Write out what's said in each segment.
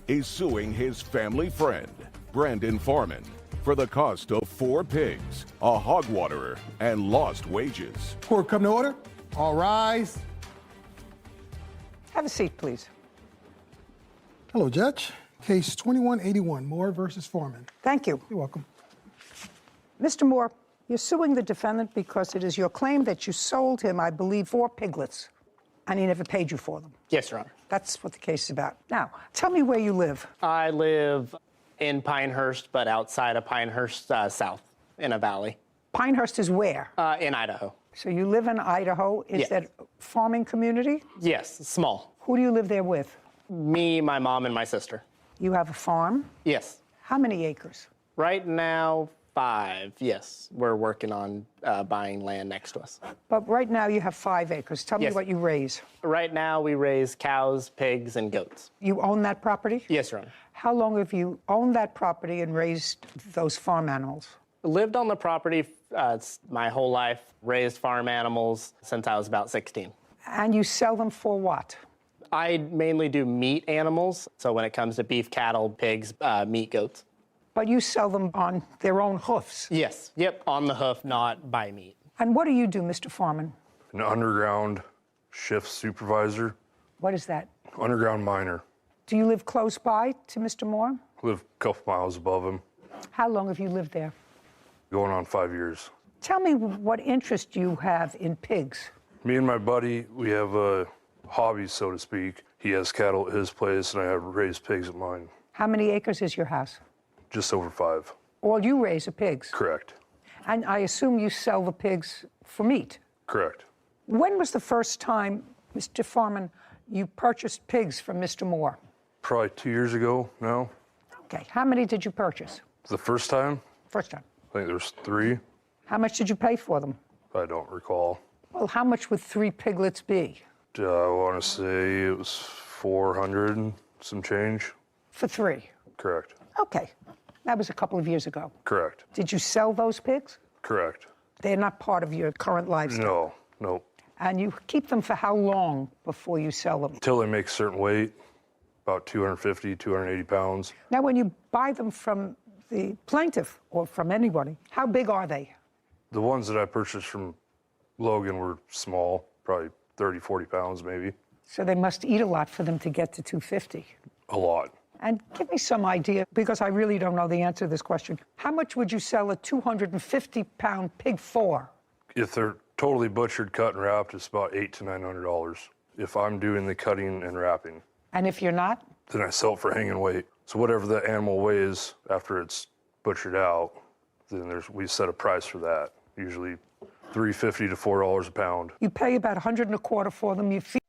is suing his family friend, Brandon Foreman, for the cost of 4 pigs, a hog waterer, and lost wages. Court come to order. All rise. Have a seat, please. Hello, Judge. Case 2181, Moore versus Foreman. Thank you. You're welcome. Mr. Moore, you're suing the defendant because it is your claim that you sold him, I believe, 4 piglets, and he never paid you for them. Yes, Your Honor. That's what the case is about. Now, tell me where you live. I live in Pinehurst, but outside of Pinehurst, south, in a valley. Pinehurst is where? In Idaho. So you live in Idaho. Is Yes. that a farming community? Yes, small. Who do you live there with? Me, my mom, and my sister. You have a farm? Yes. How many acres? Right now, 5, yes. We're working on buying land next to us. But right now you have 5 acres. Tell me Yes. what you raise. Right now, we raise cows, pigs, and goats. You own that property? Yes, Your Honor. How long have you owned that property and raised those farm animals? Lived on the property my whole life, raised farm animals since I was about 16. And you sell them for what? I mainly do meat animals, so when it comes to beef, cattle, pigs, meat, goats. But you sell them on their own hoofs. Yes, yep, on the hoof, not by meat. And what do you do, Mr. Foreman? An underground shift supervisor, What is that? underground miner. Do you live close by to Mr. Moore? Live a couple miles above him, How long have you lived there? going on 5 years. Tell me what interest you have in pigs. Me and my buddy, we have a hobby, so to speak. He has cattle at his place, and I have raised pigs at mine. How many acres is your house? Just over 5. All you raise are pigs. Correct. And I assume you sell the pigs for meat. Correct. When was the first time, Mr. Foreman, you purchased pigs from Mr. Moore? Probably 2 years ago now. Okay, how many did you purchase? The first time, First time. I think there was 3. How much did you pay for them? I don't recall. Well, how much would 3 piglets be? I want to say it was 400 and some change. For 3. Correct. Okay, that was a couple of years ago. Correct. Did you sell those pigs? Correct. They're not part of your current lifestyle. No, nope. And you keep them for how long before you sell them? Until they make a certain weight, about 250, 280 pounds. Now, when you buy them from the plaintiff or from anybody, how big are they? The ones that I purchased from Logan were small, probably 30, 40 pounds maybe. So they must eat a lot for them to get to 250. A lot. And give me some idea, because I really don't know the answer to this question. How much would you sell a 250-pound pig for? If they're totally butchered, cut, and wrapped, it's about $800 to $900. If I'm doing the cutting and wrapping, And if you're not? then I sell it for hanging weight. So whatever the animal weighs after it's butchered out, then we set a price for that. Usually $3.50 to $4 a pound. You pay about $125 for them. You feed.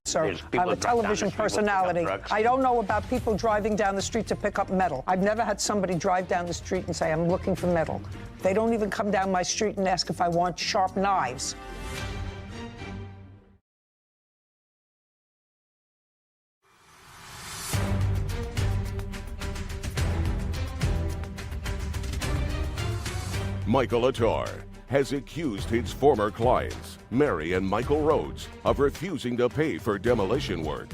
Sir, I'm a television personality. I don't know about people driving down the street to pick up metal. I've never had somebody drive down the street and say, I'm looking for metal. They don't even come down my street and ask if I want sharp knives. Michael Attar has accused his former clients, Mary and Michael Rhodes, of refusing to pay for demolition work.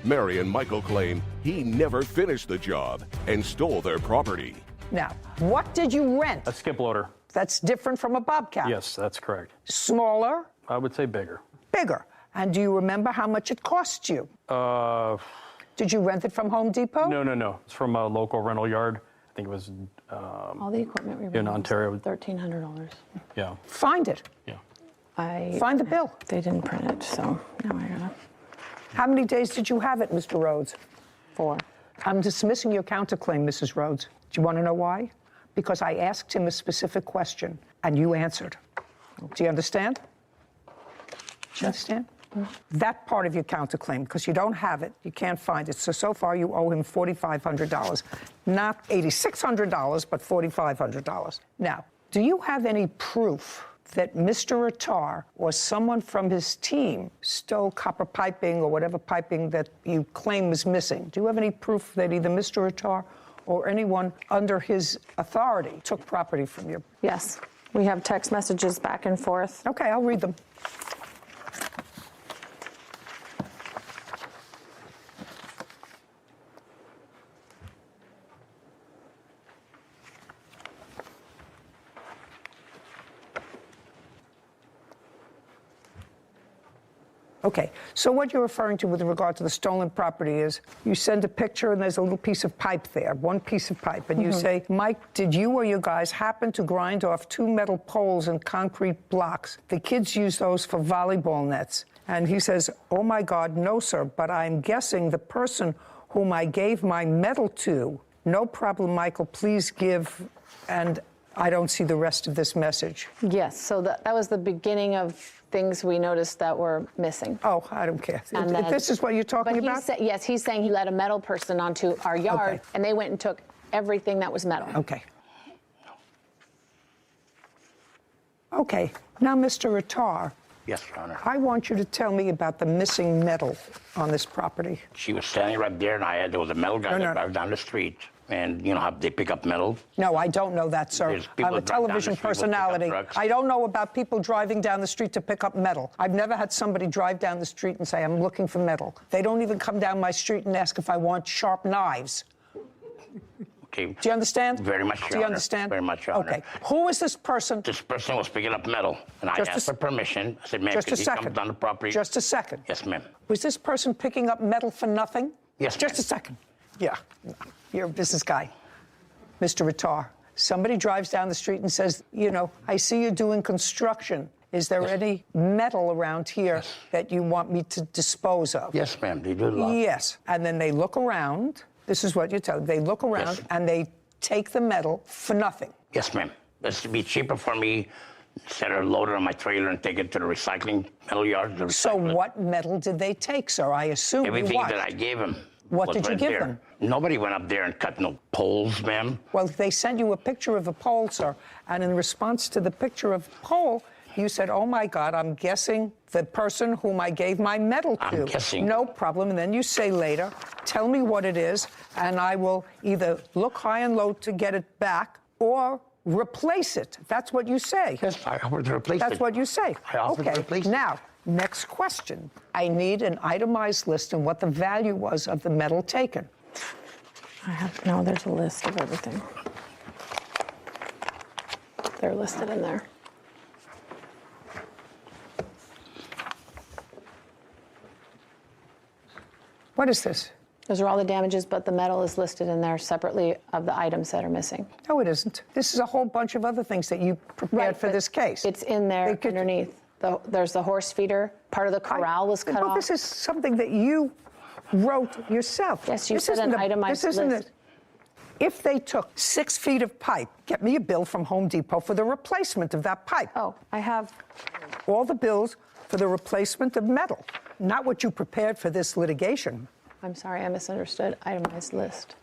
Mary and Michael claim he never finished the job and stole their property. Now, what did you rent? A skip loader. That's different from a bobcat. Yes, that's correct. Smaller, I would say bigger. bigger. And do you remember how much it cost you? Did you rent it from Home Depot? No. It's from a local rental yard. I think it was, All the equipment we in Ontario. $1,300. Yeah, Find it. yeah. Find the bill. They didn't print it, so now I gotta. How many days did you have it, Mr. Rhodes? 4. I'm dismissing your counterclaim, Mrs. Rhodes. Do you want to know why? Because I asked him a specific question, and you answered. Do you understand? Do you understand? That part of your counterclaim, because you don't have it, you can't find it. So far, you owe him $4,500. Not $8,600, but $4,500. Now, do you have any proof that Mr. Attar or someone from his team stole copper piping or whatever piping that you claim was missing? Do you have any proof that either Mr. Attar or anyone under his authority took property from you? Yes, we have text messages back and forth. Okay, I'll read them. Okay, so what you're referring to with regard to the stolen property is you send a picture and there's a little piece of pipe there, one piece of pipe, and you say, Mike, did you or your guys happen to grind off 2 metal poles and concrete blocks? The kids use those for volleyball nets. And he says, oh my God, no, sir, but I'm guessing the person whom I gave my medal to, no problem, Michael, please give, and I don't see the rest of this message. Yes, so that was the beginning of things we noticed that were missing. Oh, I don't care. And If then- this is what you're talking But about? yes, he's saying he let a metal person onto our yard, Okay. and they went and took everything that was metal. Okay. Okay, now, Mr. Attar, Yes, Your Honor. I want you to tell me about the missing metal on this property. She was standing right there, and there was a metal guy that drive down the street. And you know how they pick up metal? No, I don't know that, sir. There's people I'm a that drive down the television street with pickup personality. trucks. I don't know about people driving down the street to pick up metal. I've never had somebody drive down the street and say, I'm looking for metal. They don't even come down my street and ask if I want sharp knives. Okay. Do you understand? Very much, Your Do you Honor. understand? Very much, Your Honor. Okay. Who is this person? This person was picking up metal, and I Just a asked for permission. I said, ma'am, Just a could he come second. down the property? Just a second. Yes, ma'am. Was this person picking up metal for nothing? Yes, Just ma'am. a second. Yeah. No. You're a business guy. Mr. Attar, somebody drives down the street and says, you know, I see you doing construction. Is there any metal around here that you want me to dispose of? Yes, ma'am. They do a lot. Yes. And then they look around. This is what you tell them. They look around Yes. and they take the metal for nothing. Yes, ma'am. This would be cheaper for me instead of load it on my trailer and take it to the recycling metal yard. to So recycle it. what metal did they take, sir? I assume Everything you watched. that I gave him. What was did you right give there. them? Nobody went up there and cut no poles, ma'am. Well, they sent you a picture of a pole, sir, and in response to the picture of the pole, you said, oh, my God, I'm guessing the person whom I gave my medal to. I'm guessing. No problem. And then you say later, tell me what it is, and I will either look high and low to get it back or replace it. That's what you say. Yes, I offered to replace it. That's what you say. I offered to Okay, replace it. now, next question. I need an itemized list and what the value was of the metal taken. No, there's a list of everything. They're listed in there. What is this? Those are all the damages, but the metal is listed in there separately of the items that are missing. No, it isn't. This is a whole bunch of other things that you prepared for but this case. It's in there They could- underneath. There's the horse feeder. Part of the corral was cut Well, off. this is something that you wrote yourself. Yes, you This said an isn't itemized this isn't list. If they took 6 feet of pipe, get me a bill from Home Depot for the replacement of that pipe. Oh, I have, All the bills for the replacement of metal, not what you prepared for this litigation. I'm sorry, I misunderstood. Itemized list.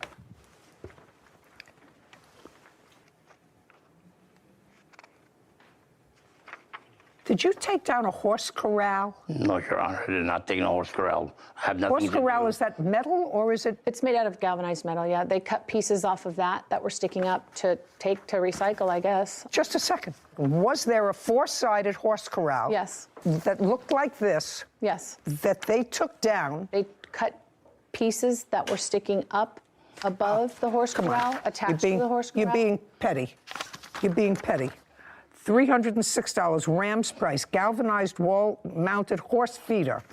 Did you take down a horse corral? No, Your Honor, I did not take no horse corral. I have nothing Horse to corral, do. is that metal or is it? It's made out of galvanized metal, yeah. They cut pieces off of that were sticking up to take to recycle, I guess. Just a second. Was there a 4-sided horse corral? Yes. That looked like this, Yes. that they took down? They cut pieces that were sticking up above the horse corral, attached to the horse corral. You're being petty. You're being petty. $306 Ram's price, galvanized wall-mounted horse feeder.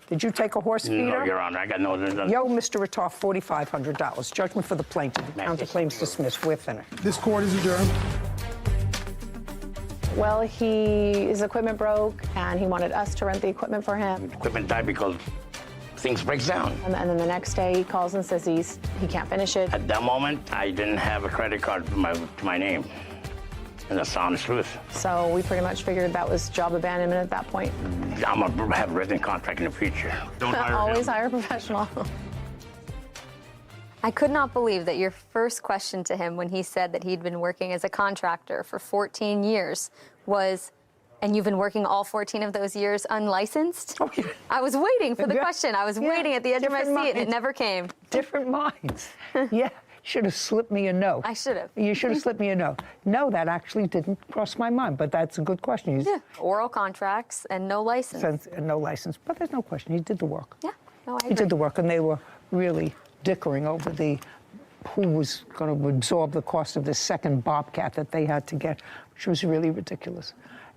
Did you take a horse feeder? No, Your Honor, I got no. Yo, Mr. Attar, $4,500. Judgment for the plaintiff. Counterclaims dismissed. We're finished. This court is adjourned. Well, his equipment broke, and he wanted us to rent the equipment for him. Equipment died because things breaks down. And then the next day, he calls and says he can't finish it. At that moment, I didn't have a credit card to my name. And that's the honest truth. So we pretty much figured that was job abandonment at that point. I'm going to have a written contract in the future. Don't hire Always him. hire a professional. I could not believe that your first question to him when he said that he'd been working as a contractor for 14 years was, and you've been working all 14 of those years unlicensed? Oh, yeah. I was waiting for the Yeah. question. I was Yeah. waiting at the edge of my Different seat, and it minds. never came. Different minds. Yeah. Should have slipped me a note. I should have. You should have slipped me a note. No, that actually didn't cross my mind, but that's a good question. Yeah, oral contracts and no license. No license, but there's no question. He did the work. Yeah, no, I agree. He did the work, and they were really dickering over who was going to absorb the cost of this second Bobcat that they had to get, which was really ridiculous.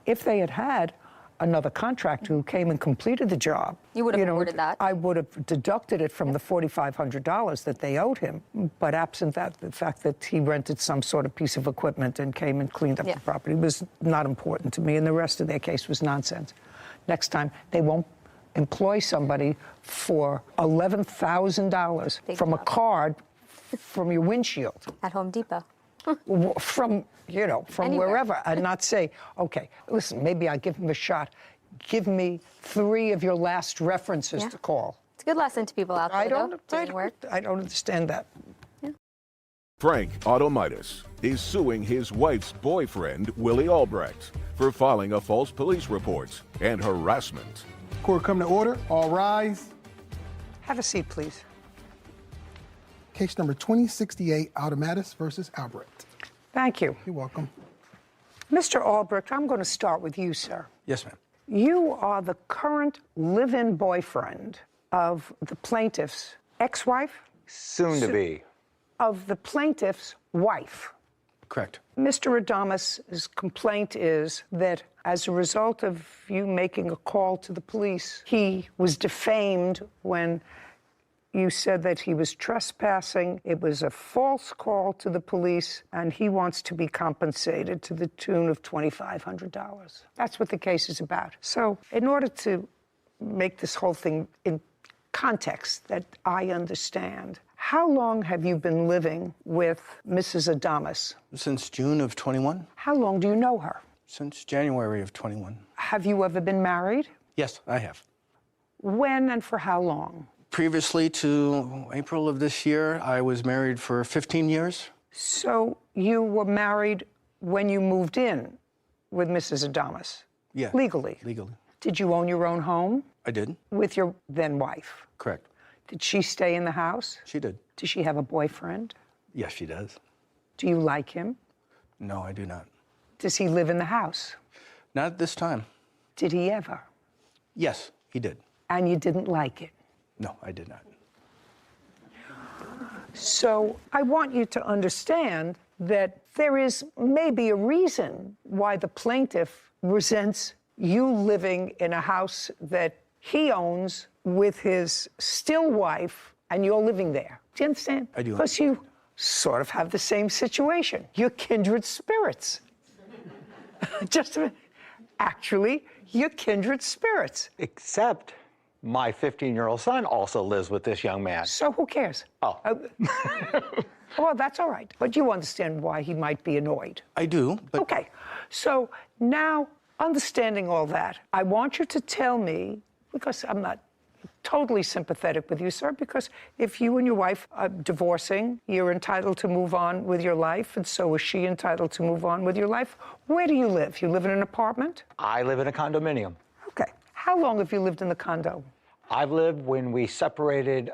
If they had another contractor who came and completed the job. You would have awarded that. I would have deducted it from the $4,500 that they owed him. But absent that, the fact that he rented some sort of piece of equipment and came and cleaned up the property was not important to me, and the rest of their case was nonsense. Next time, they won't employ somebody for $11,000 from a card from your windshield. At Home Depot. From Anywhere. wherever, and not say, okay, listen, maybe I'll give him a shot. Give me 3 of your last references to call. It's a good lesson to people out there, I don't understand that. Frank Automitis is suing his wife's boyfriend, Willie Albrecht, for filing a false police report and harassment. Court come to order. All rise. Have a seat, please. Case number 2068, Automatis versus Albrecht. Thank you. You're welcome. Mr. Albrecht, I'm going to start with you, sir. Yes, ma'am. You are the current live-in boyfriend of the plaintiff's ex-wife? Soon to be. Of the plaintiff's wife. Correct. Mr. Adamus's complaint is that as a result of you making a call to the police, he was defamed when you said that he was trespassing. It was a false call to the police, and he wants to be compensated to the tune of $2,500. That's what the case is about. So in order to make this whole thing in context that I understand, how long have you been living with Mrs. Adamus? Since June of 21. How long do you know her? Since January of 21. Have you ever been married? Yes, I have. When and for how long? Previously to April of this year, I was married for 15 years. So you were married when you moved in with Mrs. Adamus? Yeah. Legally? Legally. Did you own your own home? I did. With your then wife? Correct. Did she stay in the house? She did. Does she have a boyfriend? Yes, she does. Do you like him? No, I do not. Does he live in the house? Not at this time. Did he ever? Yes, he did. And you didn't like it? No, I did not. So I want you to understand that there is maybe a reason why the plaintiff resents you living in a house that he owns with his still wife, and you're living there. Do you understand? I do. Because you sort of have the same situation. You're kindred spirits. Just a minute. Actually, you're kindred spirits. Except my 15-year-old son also lives with this young man. So who cares? Oh. Well, that's all right. But you understand why he might be annoyed. I do, but... Okay. So now, understanding all that, I want you to tell me, because I'm not totally sympathetic with you, sir, because if you and your wife are divorcing, you're entitled to move on with your life, and so is she entitled to move on with your life. Where do you live? You live in an apartment? I live in a condominium. Okay. How long have you lived in the condo? I've lived when we separated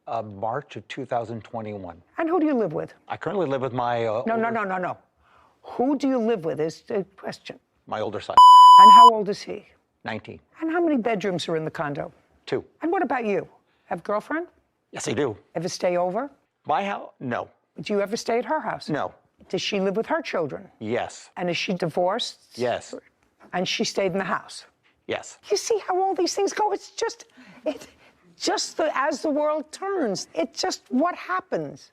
March of 2021. And who do you live with? I currently live with my... No. Who do you live with is the question. My older son. And how old is he? 19. And how many bedrooms are in the condo? 2. And what about you? Have a girlfriend? Yes, I do. Ever stay over? My house? No. Do you ever stay at her house? No. Does she live with her children? Yes. And is she divorced? Yes. And she stayed in the house? Yes. You see how all these things go? It's just, as the world turns, it's just what happens.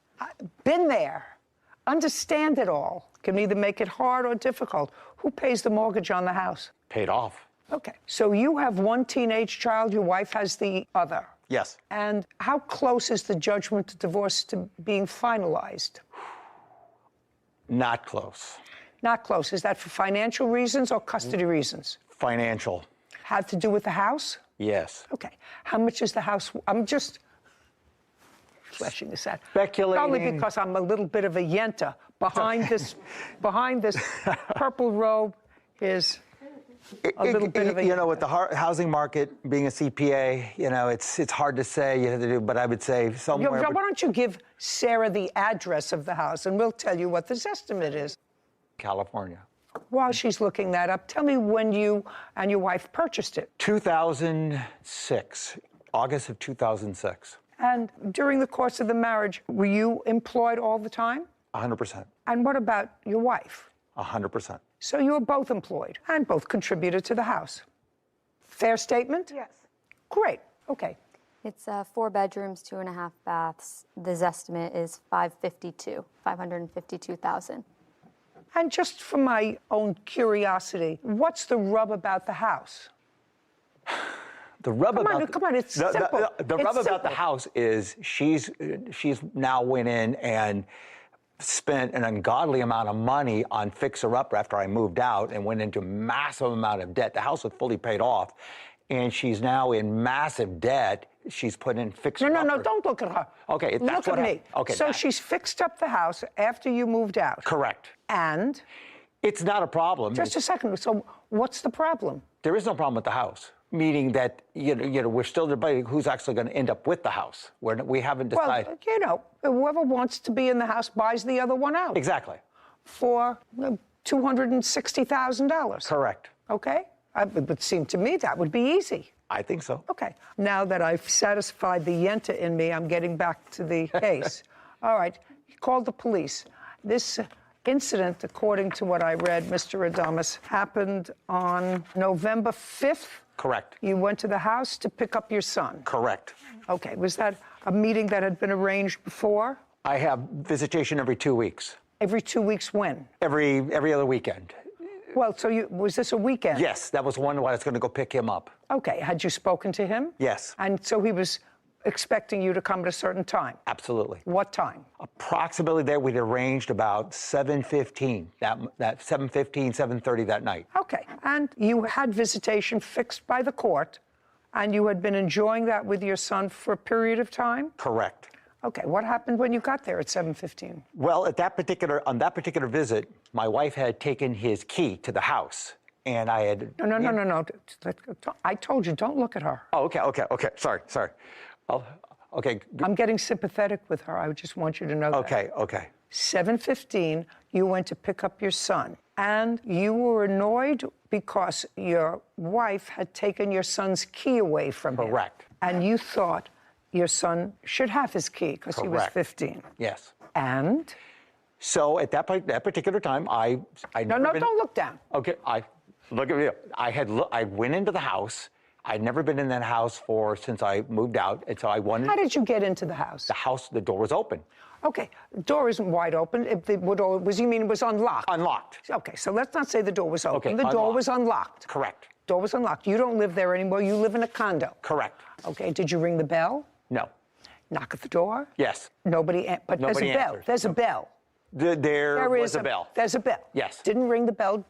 Been there. Understand it all. Can either make it hard or difficult. Who pays the mortgage on the house? Paid off. Okay. So you have one teenage child, your wife has the other. Yes. And how close is the judgment to divorce to being finalized? Not close. Not close. Is that for financial reasons or custody reasons? Financial. Have to do with the house? Yes. Okay. How much is the house? I'm just fleshing this out. Speculating. Only because I'm a little bit of a yenta. Behind this purple robe is a little bit of a... You know, with the housing market being a CPA, you know, it's hard to say, you have to do, but I would say somewhere... Why don't you give Sarah the address of the house, and we'll tell you what this estimate is. California. While she's looking that up, tell me when you and your wife purchased it. 2006, August of 2006. And during the course of the marriage, were you employed all the time? 100%. And what about your wife? 100%. So you were both employed and both contributed to the house. Fair statement? Yes. Great. Okay. It's 4 bedrooms, 2.5 baths. The estimate is $552,000. And just for my own curiosity, what's the rub about the house? The rub Come about on, come on, it's simple. The It's rub about the simple. house is she's now went in and spent an ungodly amount of money on fixer-upper after I moved out and went into massive amount of debt. The house was fully paid off, and she's now in massive debt. She's put in fixer-upper. No, don't look at her. Okay, that's look what at me. Okay, so she's fixed up the house after you moved out. Correct. And? It's not a problem. Just a second. So what's the problem? There is no problem with the house, meaning that we're still debating who's actually going to end up with the house. We haven't decided. Well, whoever wants to be in the house buys the other one out. Exactly. For $260,000. Correct. Okay? It would seem to me that would be easy. I think so. Okay. Now that I've satisfied the yenta in me, I'm getting back to the case. All right. You called the police. This incident, according to what I read, Mr. Adamus, happened on November 5th. Correct. You went to the house to pick up your son. Correct. Okay. Was that a meeting that had been arranged before? I have visitation every 2 weeks. Every 2 weeks when? Every other weekend. Well, so was this a weekend? Yes, that was one where I was going to go pick him up. Okay. Had you spoken to him? Yes. And so he was expecting you to come at a certain time? Absolutely. What time? Approximately there, we'd arranged about 7:15, that 7:15, 7:30 that night. Okay. And you had visitation fixed by the court, and you had been enjoying that with your son for a period of time? Correct. Okay. What happened when you got there at 7:15? Well, on that particular visit, my wife had taken his key to the house, and I had... No. I told you, don't look at her. Oh, okay. Sorry. Oh, okay. I'm getting sympathetic with her. I just want you to know that. Okay. 7:15, you went to pick up your son, and you were annoyed because your wife had taken your son's key away from him. Correct. And you thought your son should have his key because he was 15. Yes. And? So at that particular time, I No, don't look down. Okay, look at me. I went into the house. I'd never been in that house since I moved out, and so I wanted... How did you get into the house? The door was open. Okay, the door isn't wide open. You mean it was unlocked? Unlocked. Okay, so let's not say the door was open. Okay, the door unlocked. was unlocked. Correct. Door was unlocked. You don't live there anymore. You live in a condo. Correct. Okay, did you ring the bell? No. Knock at the door? Yes. Nobody, but there's a Nobody bell. answered. There's a bell. There was a bell. There's a bell. Yes. Didn't ring the bell.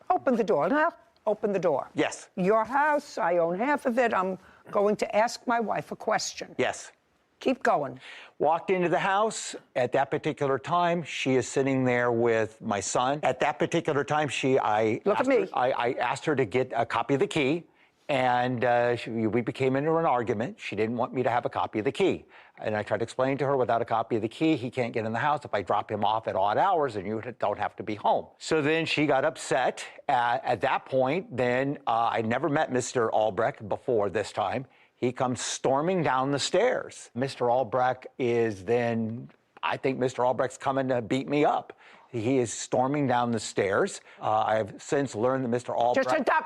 Open the door. Now, open the door. Yes. Your house, I own half of it. I'm going to ask my wife a question. Yes. Keep going. Walked into the house. At that particular time, she is sitting there with my son. At that particular time, I asked her to get a copy of the key, and we became into an argument. She didn't want me to have a copy of the key. And I tried to explain to her, without a copy of the key, he can't get in the house. If I drop him off at odd hours, then you don't have to be home. So then she got upset. At that point, then I never met Mr. Albrecht before this time. He comes storming down the stairs. Mr. Albrecht is then, I think Mr. Albrecht's coming to beat me up. He is storming down the stairs. I've since learned that Mr. Albrecht... Just stop.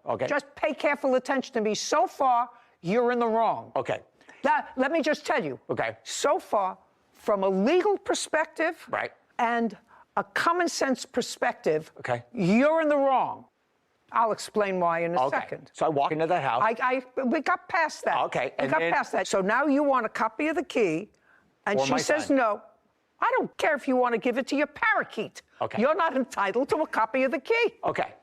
Okay. Just pay careful attention to me. So far, you're in the wrong. Okay. Now, let me just tell you. Okay. So far, from a legal perspective... Right. And a common sense perspective... Okay. You're in the wrong. I'll explain why in a second. So I walk into that house. We got past that. Okay. We got past that. So now you want a copy of the key, and For she my says son. no. I don't care if you want to give it to your parakeet. Okay. You're not entitled to a copy of the key. Okay.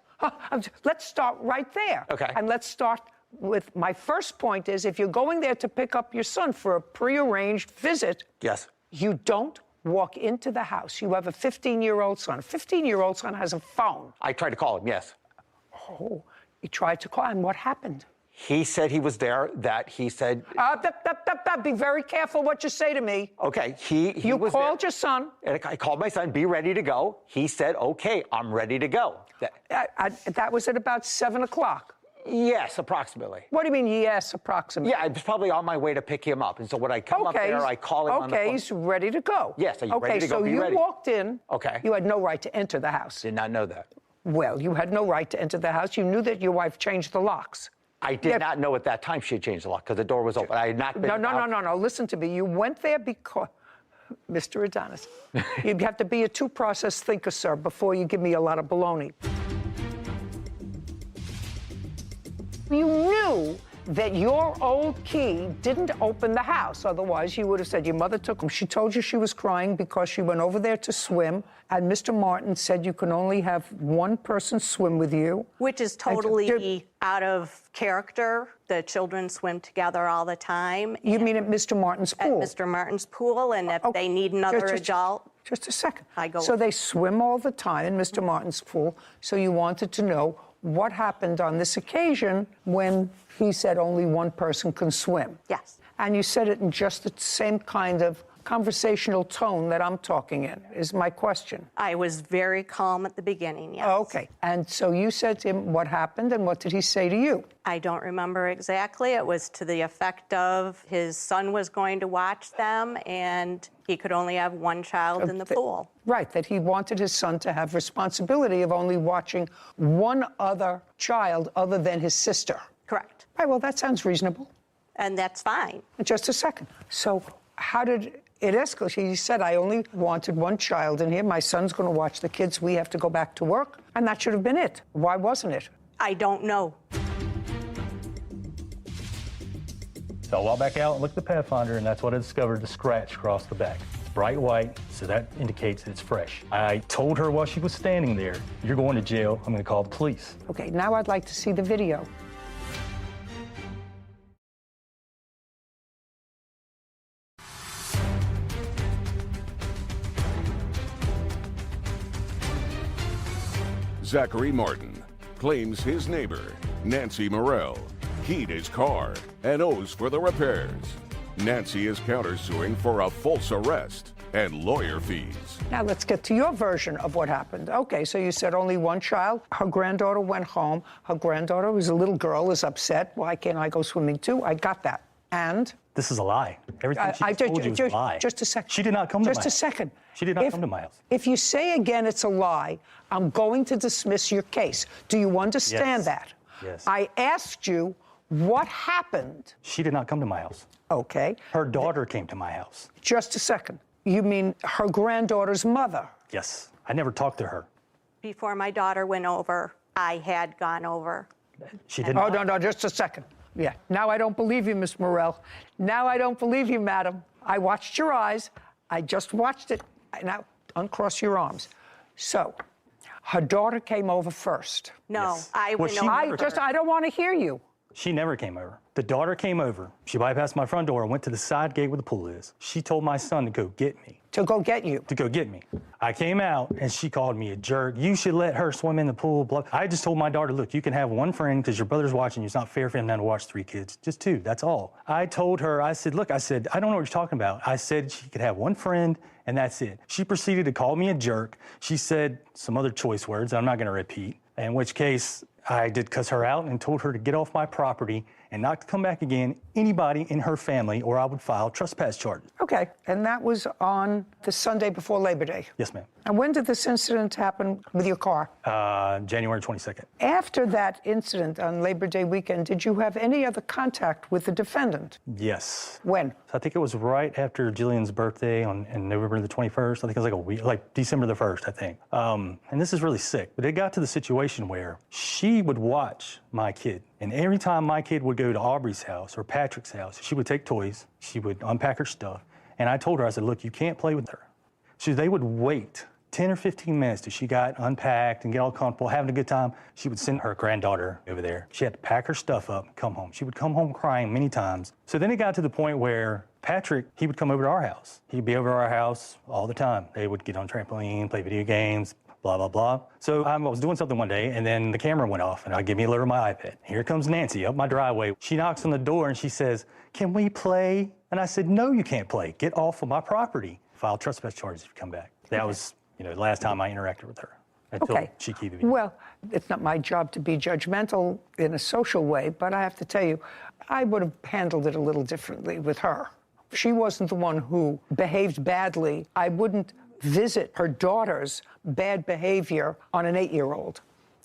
Let's start right there. Okay. And let's start with my first point is if you're going there to pick up your son for a prearranged visit, Yes. you don't walk into the house. You have a 15-year-old son. A 15-year-old son has a phone. I tried to call him, yes. Oh, you tried to call him. What happened? He said he was there, he said... Be very careful what you say to me. Okay, he You was called there. your son. And I called my son, be ready to go. He said, okay, I'm ready to go. That was at about 7 o'clock. Yes, approximately. What do you mean, yes, approximately? Yeah, I was probably on my way to pick him up. And so when I come up there, I call him on the phone. Okay, he's ready to go. Yes, are you ready to go? Okay, so Be you ready. walked in. Okay. You had no right to enter the house. Did not know that. Well, you had no right to enter the house. You knew that your wife changed the locks. I did not know at that time she had changed the lock because the door was open. I had not been No. Listen to me. You went there because, Mr. Adonis, you have to be a two-process thinker, sir, before you give me a lot of baloney. You knew that your old key didn't open the house. Otherwise, you would have said your mother took them. She told you she was crying because she went over there to swim, and Mr. Martin said you can only have one person swim with you. Which is totally out of character. The children swim together all the time. You mean at Mr. Martin's pool? At Mr. Martin's pool, and if they need another adult. Just a second. I go. So they swim all the time in Mr. Martin's pool, so you wanted to know what happened on this occasion when he said only one person can swim. Yes. And you said it in just the same kind of conversational tone that I'm talking in, is my question. I was very calm at the beginning, yes. Oh, okay. And so you said to him what happened, and what did he say to you? I don't remember exactly. It was to the effect of his son was going to watch them, and he could only have one child in the pool. Right, that he wanted his son to have responsibility of only watching one other child other than his sister. Correct. Right, well, that sounds reasonable. And that's fine. Just a second. So how did it escalate? He said, I only wanted one child in here. My son's going to watch the kids. We have to go back to work. And that should have been it. Why wasn't it? I don't know. So I walked back out and looked at the Pathfinder, and that's what I discovered, the scratch across the back. Bright white, so that indicates it's fresh. I told her while she was standing there, you're going to jail, I'm gonna call the police. Okay, now I'd like to see the video. Zachary Martin claims his neighbor, Nancy Morrell, keyed his car and owes for the repairs. Nancy is countersuing for a false arrest and lawyer fees. Now let's get to your version of what happened. Okay, so you said only one child. Her granddaughter went home. Her granddaughter, who's a little girl, is upset. Why can't I go swimming too? I got that. And? This is a lie. Everything she told you is a lie. Just a second. She did not come to my house. Just a second. She did not come to my house. If you say again it's a lie, I'm going to dismiss your case. Do you understand that? Yes. I asked you what happened. She did not come to my house. Okay. Her daughter came to my house. Just a second. You mean her granddaughter's mother? Yes. I never talked to her. Before my daughter went over, I had gone over. She did not. Oh, no, just a second. Yeah. Now I don't believe you, Miss Morrell. Now I don't believe you, madam. I watched your eyes. I just watched it. Now uncross your arms. So, her daughter came over first. No, Yes. I went over. I don't want to hear you. She never came over. The daughter came over. She bypassed my front door and went to the side gate where the pool is. She told my son to go get me. To go get you? To go get me. I came out and she called me a jerk. You should let her swim in the pool. Blah. I just told my daughter, look, you can have one friend because your brother's watching you. It's not fair for him now to watch 3 kids. Just 2, that's all. I told her, I said, look, I don't know what you're talking about. I said she could have one friend and that's it. She proceeded to call me a jerk. She said some other choice words I'm not going to repeat, in which case I did cuss her out and told her to get off my property and not to come back again, anybody in her family, or I would file trespass charges. Okay, and that was on the Sunday before Labor Day? Yes, ma'am. And when did this incident happen with your car? January 22nd. After that incident on Labor Day weekend, did you have any other contact with the defendant? Yes. When? I think it was right after Jillian's birthday on November the 21st. I think it was like a week, like December the 1st, I think. And this is really sick, but it got to the situation where she would watch my kid. And every time my kid would go to Aubrey's house or Patrick's house, she would take toys, she would unpack her stuff. And I told her, I said, look, you can't play with her. So they would wait 10 or 15 minutes till she got unpacked and get all comfortable, having a good time. She would send her granddaughter over there. She had to pack her stuff up and come home. She would come home crying many times. So then it got to the point where Patrick, he would come over to our house. He'd be over to our house all the time. They would get on trampoline, play video games, blah, blah, blah. So I was doing something one day, and then the camera went off, and I give me a look at my iPad. Here comes Nancy up my driveway. She knocks on the door, and she says, can we play? And I said, no, you can't play. Get off of my property. File trespass charges if you come back. That was, the last time I interacted with her. Until she keyed the video. Well, it's not my job to be judgmental in a social way, but I have to tell you, I would have handled it a little differently with her. She wasn't the one who behaved badly. I wouldn't visit her daughter's bad behavior on an 8-year-old.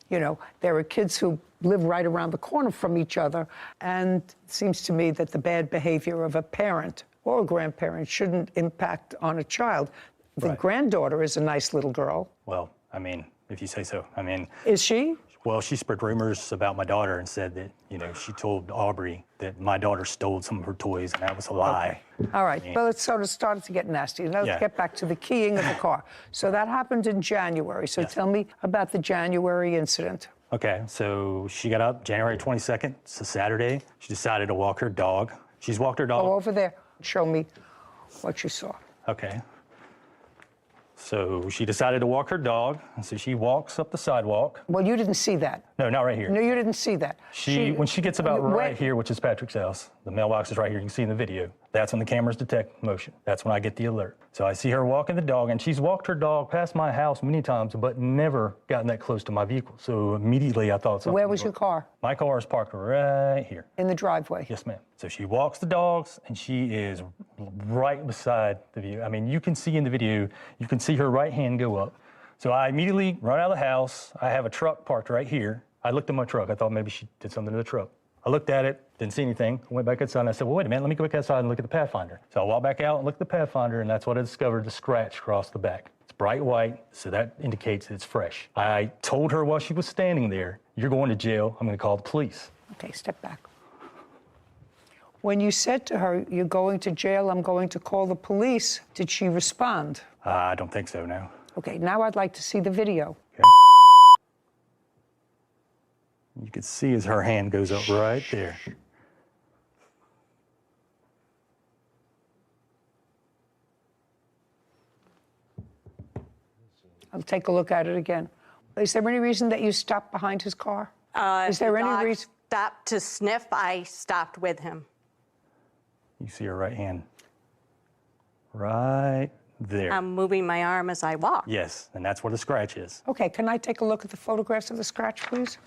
You know, there are kids who live right around the corner from each other, and it seems to me that the bad behavior of a parent or a grandparent shouldn't impact on a child. The granddaughter is a nice little girl. Well, I mean, if you say so. I mean... Is she? Well, she spread rumors about my daughter and said that, you know, she told Aubrey that my daughter stole some of her toys, and that was a lie. Okay. All right, well, it sort of started to get nasty. Now let's get back to the keying of the car. So that happened in January. So tell me about the January incident. Okay, so she got up January 22nd. It's a Saturday. She decided to walk her dog. She's walked her dog. Go over there. Show me what you saw. Okay. So she decided to walk her dog, and so she walks up the sidewalk. Well, you didn't see that. No, not right here. No, you didn't see that. When she gets about right here, which is Patrick's house, the mailbox is right here, you can see in the video. That's when the cameras detect motion. That's when I get the alert. So I see her walking the dog, and she's walked her dog past my house many times, but never gotten that close to my vehicle. So immediately I thought something. Where was your car? My car is parked right here. In the driveway? Yes, ma'am. So she walks the dogs, and she is right beside the view. I mean, you can see in the video, you can see her right hand go up. So I immediately run out of the house. I have a truck parked right here. I looked at my truck. I thought maybe she did something to the truck. I looked at it, didn't see anything. I went back outside, and I said, well, wait a minute, let me go back outside and look at the Pathfinder. So I walked back out and looked at the Pathfinder, and that's what I discovered, the scratch across the back. It's bright white, so that indicates it's fresh. I told her while she was standing there, you're going to jail. I'm going to call the police. Okay, step back. When you said to her, you're going to jail, I'm going to call the police, did she respond? I don't think so, no. Okay, now I'd like to see the video. Okay. You can see as her hand goes up right there. I'll take a look at it again. Is there any reason that you stopped behind his car? Is there any reason? Stopped to sniff, I stopped with him. You see her right hand right there. I'm moving my arm as I walk. Yes, and that's where the scratch is. Okay, can I take a look at the photographs of the scratch, please?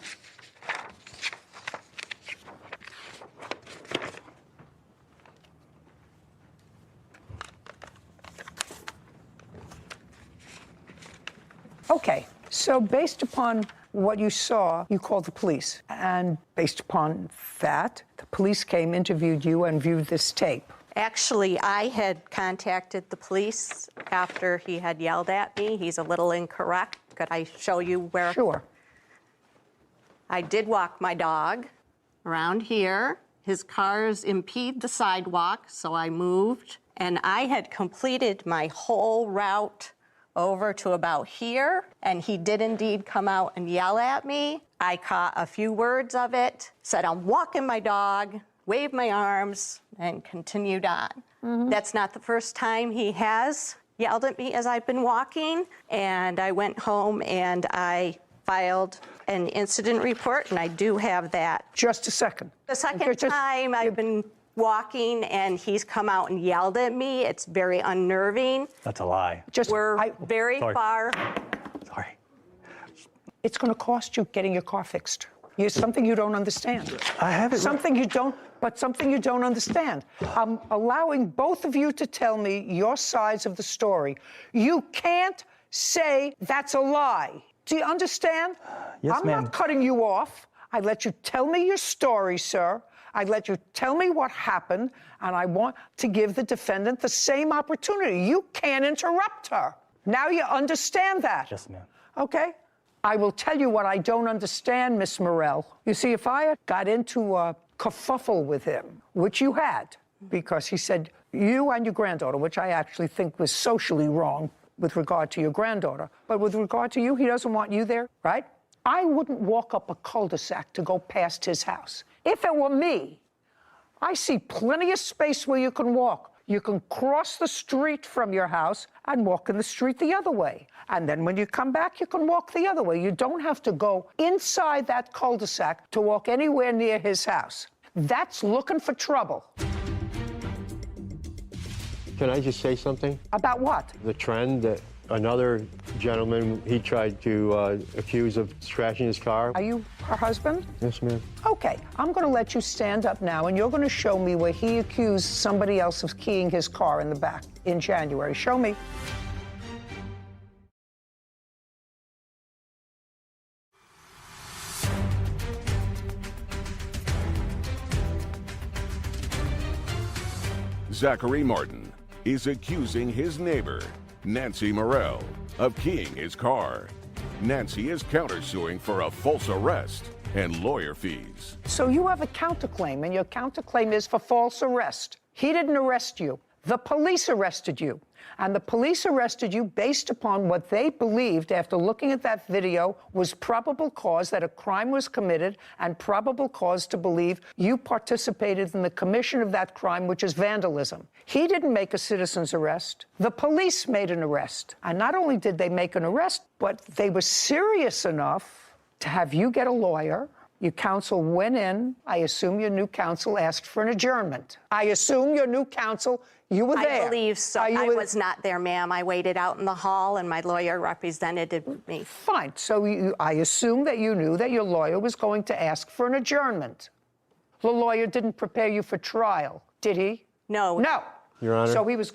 Okay, so based upon what you saw, you called the police. And based upon that, the police came, interviewed you, and viewed this tape. Actually, I had contacted the police after he had yelled at me. He's a little incorrect. Could I show you where? Sure. I did walk my dog around here. His cars impede the sidewalk, so I moved. And I had completed my whole route over to about here, and he did indeed come out and yell at me. I caught a few words of it, said I'm walking my dog, waved my arms, and continued on. That's not the first time he has yelled at me as I've been walking, and I went home and I filed an incident report, and I do have that. Just a second. The second time I've been walking and he's come out and yelled at me, it's very unnerving. That's a lie. We're very far. Sorry. It's going to cost you getting your car fixed. It's something you don't understand. I have it. Something you don't understand. I'm allowing both of you to tell me your sides of the story. You can't say that's a lie. Do you understand? Yes, ma'am. I'm not cutting you off. I let you tell me your story, sir. I let you tell me what happened, and I want to give the defendant the same opportunity. You can't interrupt her. Now you understand that? Yes, ma'am. Okay. I will tell you what I don't understand, Miss Morell. You see, if I had got into a kerfuffle with him, which you had, because he said you and your granddaughter, which I actually think was socially wrong with regard to your granddaughter, but with regard to you, he doesn't want you there, right? I wouldn't walk up a cul-de-sac to go past his house. If it were me, I see plenty of space where you can walk. You can cross the street from your house and walk in the street the other way. And then when you come back, you can walk the other way. You don't have to go inside that cul-de-sac to walk anywhere near his house. That's looking for trouble. Can I just say something? About what? The trend that another gentleman, he tried to accuse of scratching his car. Are you her husband? Yes, ma'am. Okay, I'm going to let you stand up now, and you're going to show me where he accused somebody else of keying his car in the back in January. Show me. Zachary Martin is accusing his neighbor, Nancy Morrell, of keying his car. Nancy is countersuing for a false arrest and lawyer fees. So you have a counterclaim, and your counterclaim is for false arrest. He didn't arrest you. The police arrested you. And the police arrested you based upon what they believed, after looking at that video, was probable cause that a crime was committed and probable cause to believe you participated in the commission of that crime, which is vandalism. He didn't make a citizen's arrest. The police made an arrest. And not only did they make an arrest, but they were serious enough to have you get a lawyer. Your counsel went in. I assume your new counsel asked for an adjournment. I assume your new counsel, you were there. I believe so. I was not there, ma'am. I waited out in the hall, and my lawyer represented me. Fine. So I assume that you knew that your lawyer was going to ask for an adjournment. The lawyer didn't prepare you for trial, did he? No. No. Your Honor. So he was.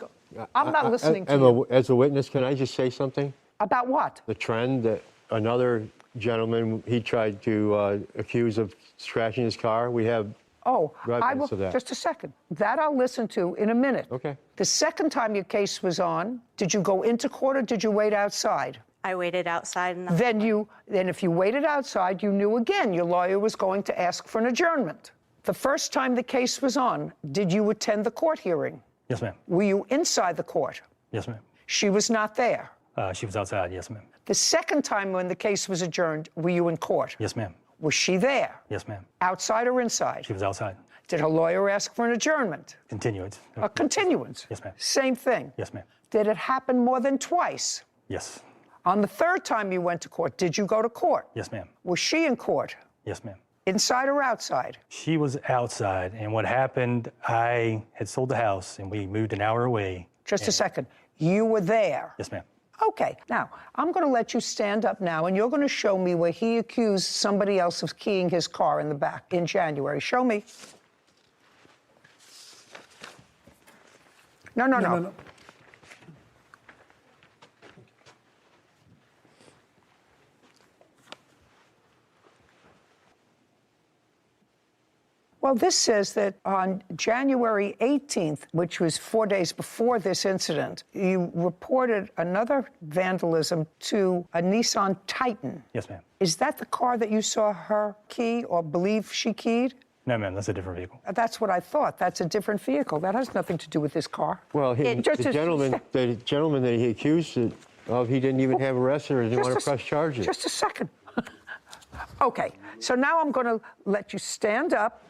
I'm not listening to you. As a witness, can I just say something? About what? The trend that another gentleman, he tried to accuse of scratching his car. We have evidence of that. Just a second. That I'll listen to in a minute. Okay. The second time your case was on, did you go into court or did you wait outside? I waited outside. Then if you waited outside, you knew again your lawyer was going to ask for an adjournment. The first time the case was on, did you attend the court hearing? Yes, ma'am. Were you inside the court? Yes, ma'am. She was not there. She was outside. Yes, ma'am. The second time when the case was adjourned, were you in court? Yes, ma'am. Was she there? Yes, ma'am. Outside or inside? She was outside. Did her lawyer ask for an adjournment? Continuance. A continuance? Yes, ma'am. Same thing? Yes, ma'am. Did it happen more than twice? Yes. On the third time you went to court, did you go to court? Yes, ma'am. Was she in court? Yes, ma'am. Inside or outside? She was outside, and what happened, I had sold the house, and we moved an hour away. Just a second. You were there? Yes, ma'am. Okay. Now, I'm going to let you stand up now, and you're going to show me where he accused somebody else of keying his car in the back in January. Show me. No. Well, this says that on January 18th, which was 4 days before this incident, you reported another vandalism to a Nissan Titan. Yes, ma'am. Is that the car that you saw her key or believe she keyed? No, ma'am, that's a different vehicle. That's what I thought. That's a different vehicle. That has nothing to do with this car. Well, the gentleman that he accused of, he didn't even have arrested or didn't want to press charges. Just a second. Okay, so now I'm going to let you stand up,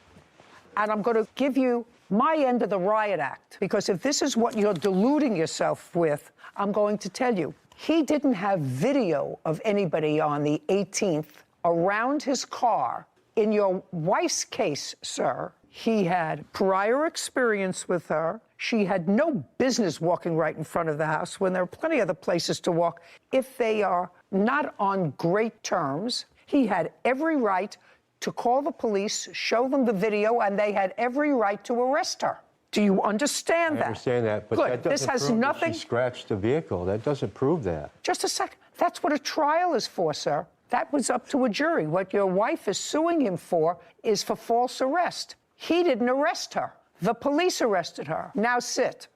and I'm going to give you my end of the riot act, because if this is what you're deluding yourself with, I'm going to tell you. He didn't have video of anybody on the 18th around his car. In your wife's case, sir, he had prior experience with her. She had no business walking right in front of the house when there are plenty of other places to walk. If they are not on great terms, he had every right to call the police, show them the video, and they had every right to arrest her. Do you understand that? I understand that, but Good. that doesn't This has prove nothing. that she scratched the vehicle. That doesn't prove that. Just a second. That's what a trial is for, sir. That was up to a jury. What your wife is suing him for is for false arrest. He didn't arrest her. The police arrested her. Now sit.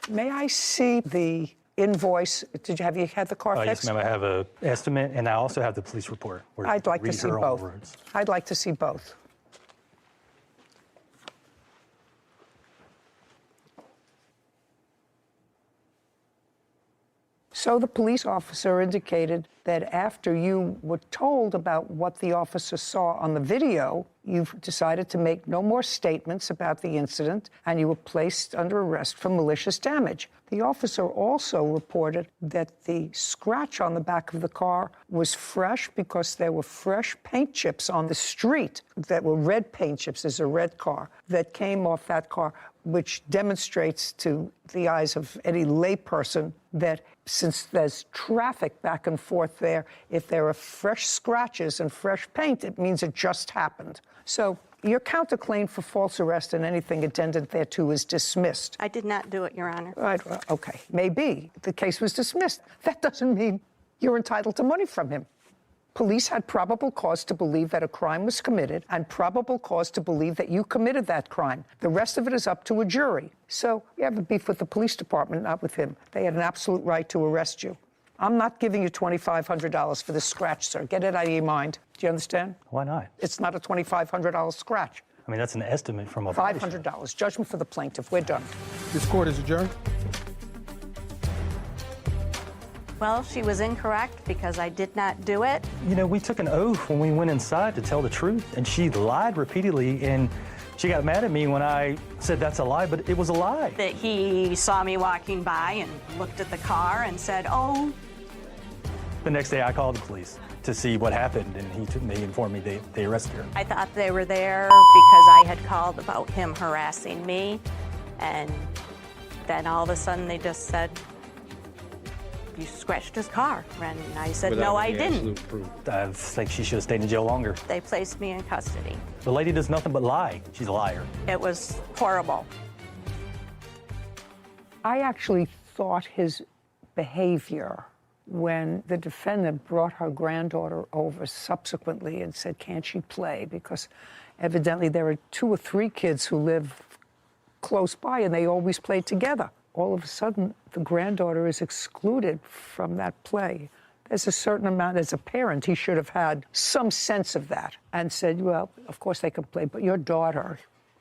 May I see the invoice? Have you had the car fixed? Yes, ma'am. I have an estimate, and I also have the police report. I'd like to see both. I'd like to see both. So the police officer indicated that after you were told about what the officer saw on the video, you've decided to make no more statements about the incident, and you were placed under arrest for malicious damage. The officer also reported that the scratch on the back of the car was fresh because there were fresh paint chips on the street that were red paint chips. There's a red car that came off that car, which demonstrates to the eyes of any layperson that since there's traffic back and forth there, if there are fresh scratches and fresh paint, it means it just happened. So your counterclaim for false arrest and anything attendant thereto is dismissed. I did not do it, Your Honor. Right, okay, maybe. The case was dismissed. That doesn't mean you're entitled to money from him. Police had probable cause to believe that a crime was committed and probable cause to believe that you committed that crime. The rest of it is up to a jury. So you have a beef with the police department, not with him. They had an absolute right to arrest you. I'm not giving you $2,500 for this scratch, sir. Get it out of your mind. Do you understand? Why not? It's not a $2,500 scratch. I mean, that's an estimate from a $500. Judgment for the plaintiff. We're done. This court is adjourned. Well, she was incorrect because I did not do it. You know, we took an oath when we went inside to tell the truth, and she lied repeatedly, and she got mad at me when I said that's a lie, but it was a lie. That he saw me walking by and looked at the car and said, oh. The next day I called the police to see what happened, and they informed me they arrested her. I thought they were there because I had called about him harassing me, and then all of a sudden they just said, you scratched his car. And I said, no, I didn't. I think she should have stayed in jail longer. They placed me in custody. The lady does nothing but lie. She's a liar. It was horrible. I actually thought his behavior when the defendant brought her granddaughter over subsequently and said, can't she play? Because evidently there are 2 or 3 kids who live close by and they always played together. All of a sudden, the granddaughter is excluded from that play. There's a certain amount, as a parent, he should have had some sense of that and said, well, of course they can play, but your daughter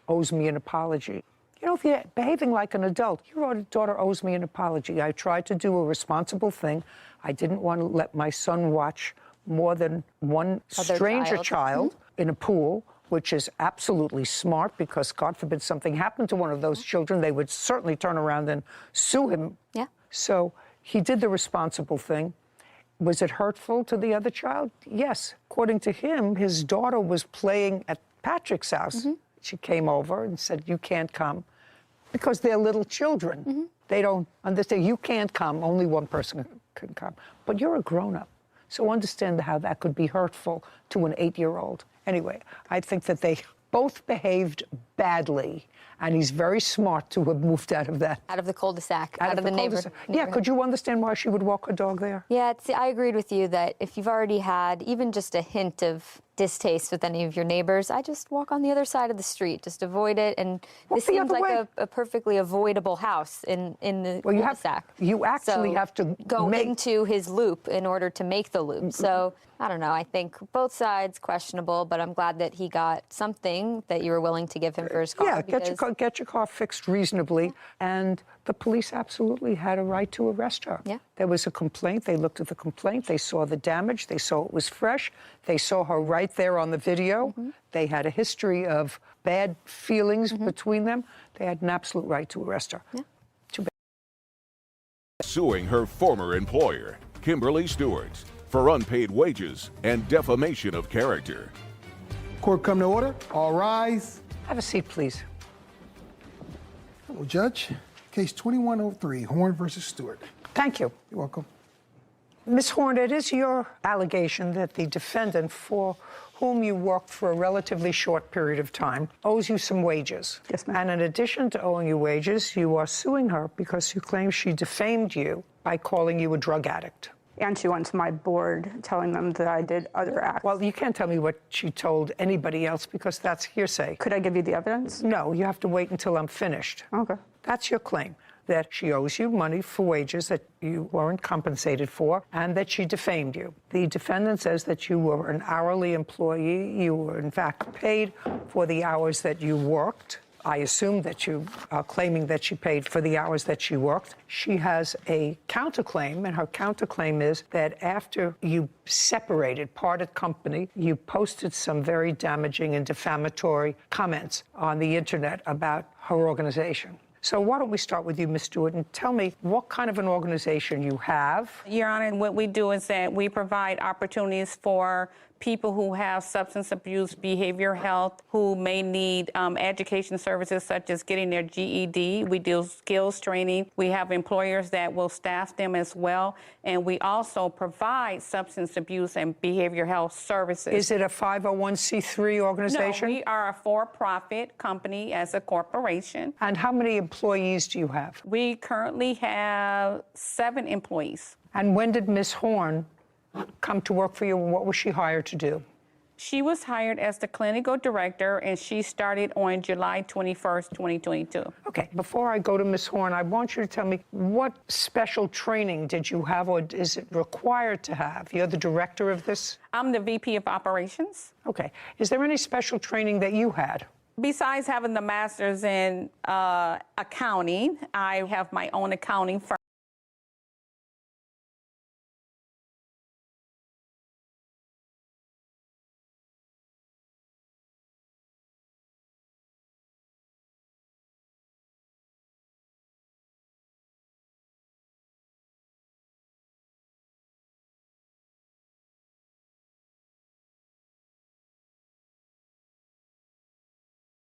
owes me an apology. You know, if you're behaving like an adult, your daughter owes me an apology. I tried to do a responsible thing. I didn't want to let my son watch more than one stranger child in a pool, which is absolutely smart because, God forbid, something happened to one of those children, they would certainly turn around and sue him. Yeah. So he did the responsible thing. Was it hurtful to the other child? Yes. According to him, his daughter was playing at Patrick's house. She came over and said, you can't come, because they're little children. They don't understand. You can't come. Only one person can come. But you're a grown-up. So understand how that could be hurtful to an 8-year-old. Anyway, I think that they both behaved badly, and he's very smart to have moved out of that. Out of the cul-de-sac, out of the neighborhood. Yeah, could you understand why she would walk her dog there? Yeah, I agreed with you that if you've already had even just a hint of distaste with any of your neighbors, I just walk on the other side of the street, just avoid it. And this seems like a perfectly avoidable house in the cul-de-sac. You actually have to go into his loop in order to make the loop. So I don't know. I think both sides questionable, but I'm glad that he got something that you were willing to give him for his car. Yeah, get your car fixed reasonably. And the police absolutely had a right to arrest her. Yeah. There was a complaint. They looked at the complaint. They saw the damage. They saw it was fresh. They saw her right there on the video. They had a history of bad feelings between them. They had an absolute right to arrest her. Yeah. Too bad. Suing her former employer, Kimberly Stewart, for unpaid wages and defamation of character. Court come to order. All rise. Have a seat, please. Hello, Judge. Case 2103, Horn versus Stewart. Thank you. You're welcome. Ms. Horn, it is your allegation that the defendant, for whom you worked for a relatively short period of time, owes you some wages. Yes, ma'am. And in addition to owing you wages, you are suing her because you claim she defamed you by calling you a drug addict. And she went to my board telling them that I did other acts. Well, you can't tell me what she told anybody else because that's hearsay. Could I give you the evidence? No, you have to wait until I'm finished. Okay. That's your claim, that she owes you money for wages that you weren't compensated for and that she defamed you. The defendant says that you were an hourly employee. You were, in fact, paid for the hours that you worked. I assume that you are claiming that she paid for the hours that she worked. She has a counterclaim, and her counterclaim is that after you separated, parted company, you posted some very damaging and defamatory comments on the internet about her organization. So why don't we start with you, Ms. Stewart, and tell me what kind of an organization you have. Your Honor, what we do is that we provide opportunities for people who have substance abuse, behavioral health, who may need education services such as getting their GED. We do skills training. We have employers that will staff them as well. And we also provide substance abuse and behavioral health services. Is it a 501c3 organization? No, we are a for-profit company as a corporation. And how many employees do you have? We currently have 7 employees. And when did Ms. Horn come to work for you, and what was she hired to do? She was hired as the clinical director, and she started on July 21st, 2022. Okay, before I go to Ms. Horn, I want you to tell me what special training did you have, or is it required to have? You're the director of this? I'm the VP of operations. Okay. Is there any special training that you had? Besides having the master's in accounting, I have my own accounting firm.